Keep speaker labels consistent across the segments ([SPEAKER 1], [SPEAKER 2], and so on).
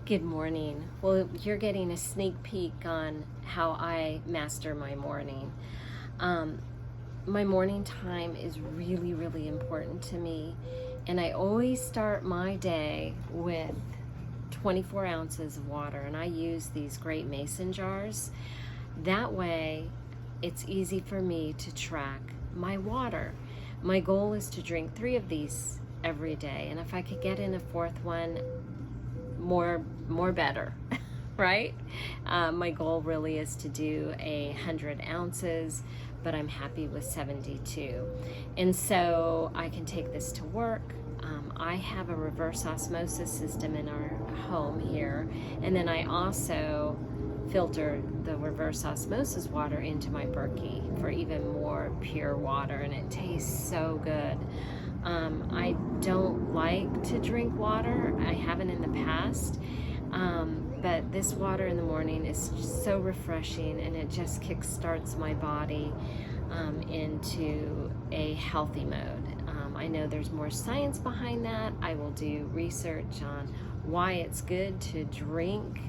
[SPEAKER 1] Good morning. Well, you're getting a sneak peek on how I master my morning. Um, my morning time is really, really important to me, and I always start my day with 24 ounces of water, and I use these great mason jars. That way, it's easy for me to track my water. My goal is to drink 3 of these every day, and if I could get in a 4th one, more better. Right? My goal really is to do 100 ounces, but I'm happy with 72. And so I can take this to work. I have a reverse osmosis system in our home here, and then I also filter the reverse osmosis water into my Berkey for even more pure water, and it tastes so good. I don't like to drink water. I haven't in the past. But this water in the morning is so refreshing, and it just kickstarts my body into a healthy mode. I know there's more science behind that. I will do research on why it's good to drink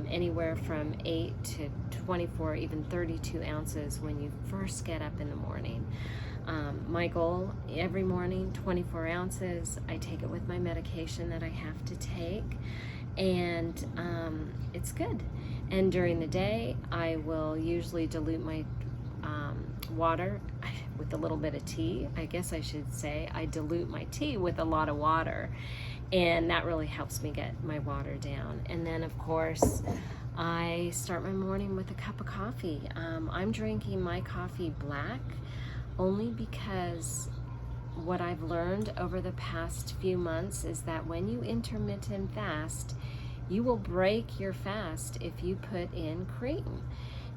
[SPEAKER 1] anywhere from 8 to 24, even 32 ounces when you first get up in the morning. My goal every morning, 24 ounces. I take it with my medication that I have to take, and it's good. And during the day, I will usually dilute my water with a little bit of tea. I guess I should say I dilute my tea with a lot of water, and that really helps me get my water down. And then, of course, I start my morning with a cup of coffee. I'm drinking my coffee black only because what I've learned over the past few months is that when you intermittent fast, you will break your fast if you put in cream.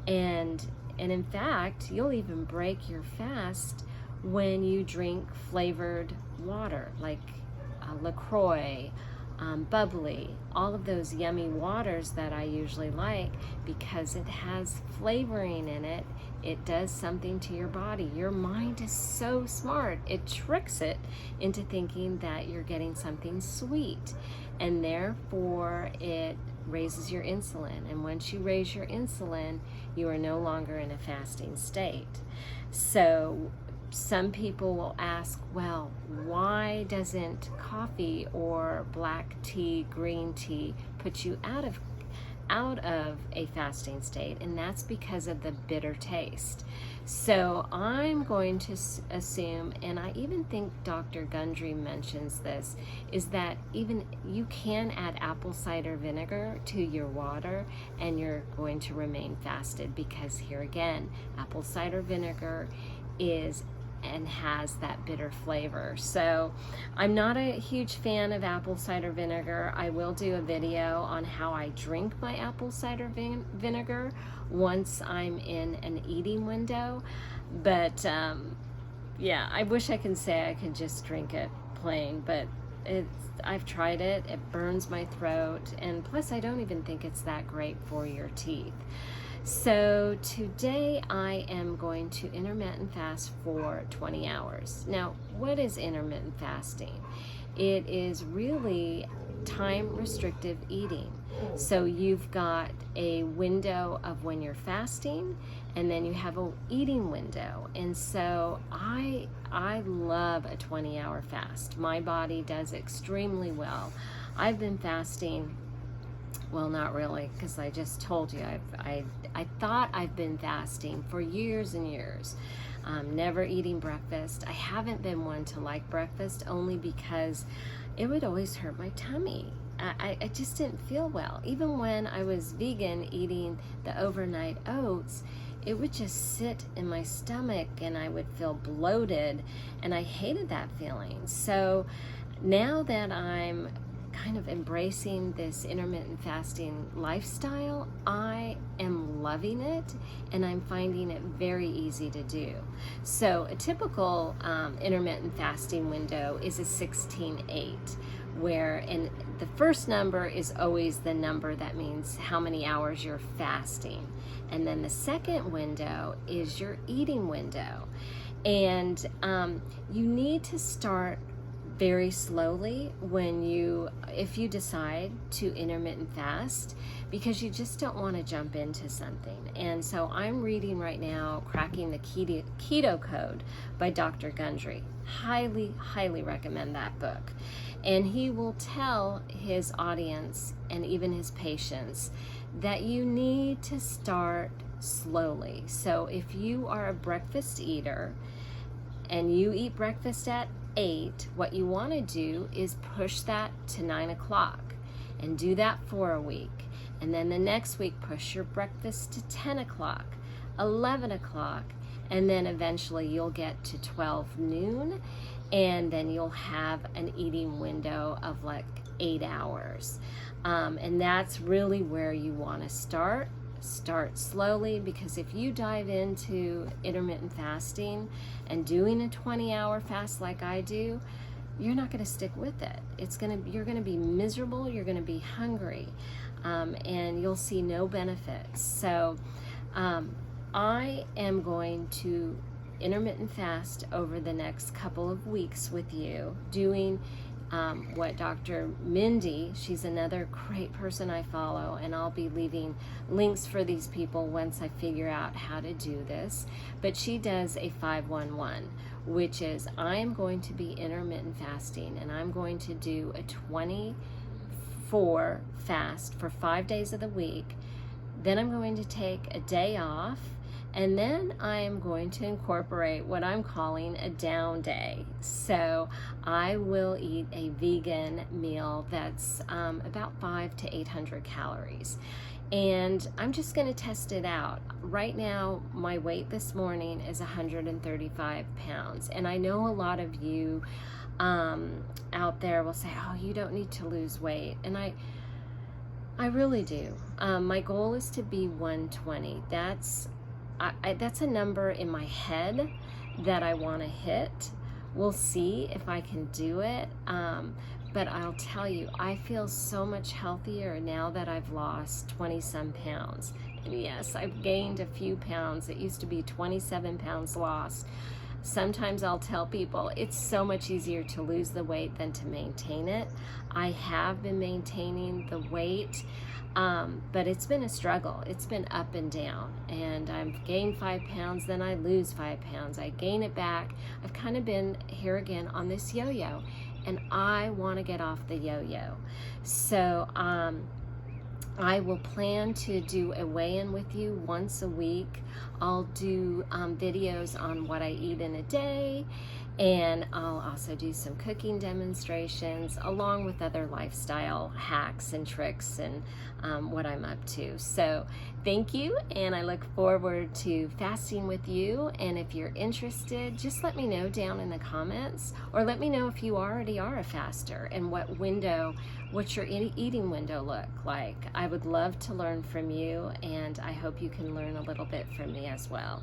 [SPEAKER 1] And in fact, you'll even break your fast when you drink flavored water like LaCroix, bubbly, all of those yummy waters that I usually like, because it has flavoring in it. It does something to your body. Your mind is so smart. It tricks it into thinking that you're getting something sweet, and therefore it raises your insulin. And once you raise your insulin, you are no longer in a fasting state. So some people will ask, well, why doesn't coffee or black tea, green tea put you out of a fasting state? And that's because of the bitter taste. So I'm going to assume, and I even think Dr. Gundry mentions this, is that even you can add apple cider vinegar to your water and you're going to remain fasted, because here again, apple cider vinegar is and has that bitter flavor. So I'm not a huge fan of apple cider vinegar. I will do a video on how I drink my apple cider vinegar once I'm in an eating window. But yeah, I wish I could say I could just drink it plain, but I've tried it. It burns my throat, and plus I don't even think it's that great for your teeth. So today I am going to intermittent fast for 20 hours. Now, what is intermittent fasting? It is really time restrictive eating. So you've got a window of when you're fasting, and then you have a eating window. And so I love a 20-hour fast. My body does extremely well. I've been fasting, well, not really, because I just told you I thought I've been fasting for years and years, never eating breakfast. I haven't been one to like breakfast, only because it would always hurt my tummy. I just didn't feel well. Even when I was vegan, eating the overnight oats, it would just sit in my stomach and I would feel bloated, and I hated that feeling. So now that I'm kind of embracing this intermittent fasting lifestyle, I am loving it, and I'm finding it very easy to do. So a typical intermittent fasting window is a 16-8, where and the first number is always the number that means how many hours you're fasting, and then the second window is your eating window. And you need to start very slowly if you decide to intermittent fast, because you just don't want to jump into something. And so I'm reading right now Cracking the Keto Code by Dr. Gundry. Highly, highly recommend that book. And he will tell his audience and even his patients that you need to start slowly. So if you are a breakfast eater and you eat breakfast at 8, what you want to do is push that to 9 o'clock and do that for a week. And then the next week, push your breakfast to 10 o'clock, 11 o'clock, and then eventually you'll get to 12 noon, and then you'll have an eating window of like 8 hours. And that's really where you want to start. Start slowly, because if you dive into intermittent fasting and doing a 20-hour fast like I do, you're not going to stick with it. You're going to be miserable, you're going to be hungry, and you'll see no benefits. So I am going to intermittent fast over the next couple of weeks with you, doing what Dr. Mindy, she's another great person I follow, and I'll be leaving links for these people once I figure out how to do this. But she does a 5-1-1, which is I'm going to be intermittent fasting, and I'm going to do a 24 fast for 5 days of the week. Then I'm going to take a day off, and then I am going to incorporate what I'm calling a down day. So I will eat a vegan meal that's about 500 to 800 calories. And I'm just going to test it out. Right now, my weight this morning is 135 pounds. And I know a lot of you out there will say, oh, you don't need to lose weight. And I really do. My goal is to be 120. That's a number in my head that I want to hit. We'll see if I can do it. But I'll tell you, I feel so much healthier now that I've lost 20-some pounds. And yes, I've gained a few pounds. It used to be 27 pounds lost. Sometimes I'll tell people it's so much easier to lose the weight than to maintain it. I have been maintaining the weight, but it's been a struggle. It's been up and down, and I've gained 5 pounds, then I lose 5 pounds. I gain it back. I've kind of been here again on this yo-yo, and I want to get off the yo-yo. So I will plan to do a weigh-in with you once a week. I'll do videos on what I eat in a day, and I'll also do some cooking demonstrations along with other lifestyle hacks and tricks and what I'm up to. So thank you, and I look forward to fasting with you. And if you're interested, just let me know down in the comments, or let me know if you already are a faster and what's your eating window look like. I would love to learn from you, and I hope you can learn a little bit from me as well.